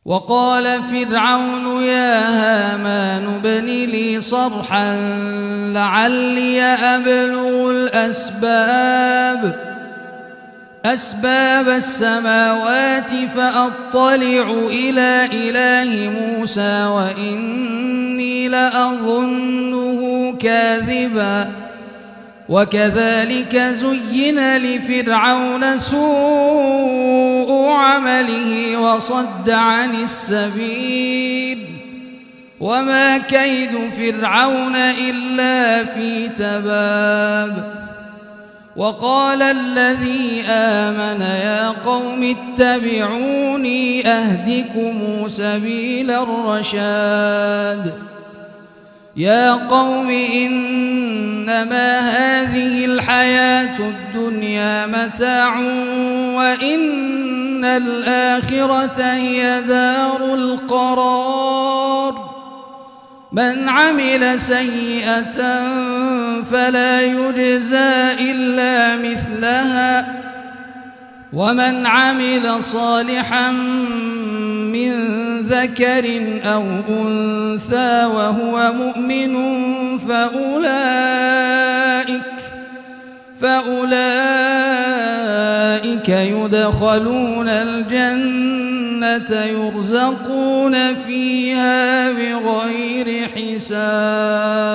وقال فرعون يا هامان ابن لي صرحا لعلي أبلغ أسباب السماوات فأطلع إلى إله موسى وإني لأظنه كاذبا وكذلك زين لفرعون سوء عمله وصد عن السبيل وما كيد فرعون إلا في تباب. وقال الذي آمن يا قوم اتبعوني أهدكم سبيل الرشاد. يا قوم إنما هذه الحياة الدنيا متاع وإن الآخرة هي دار القرار. من عمل سيئة فلا يجزى إلا مثلها ومن عمل صالحا من ذكر أو أنثى وهو مؤمن فأولئك يدخلون الجنة يرزقون فيها بغير حساب.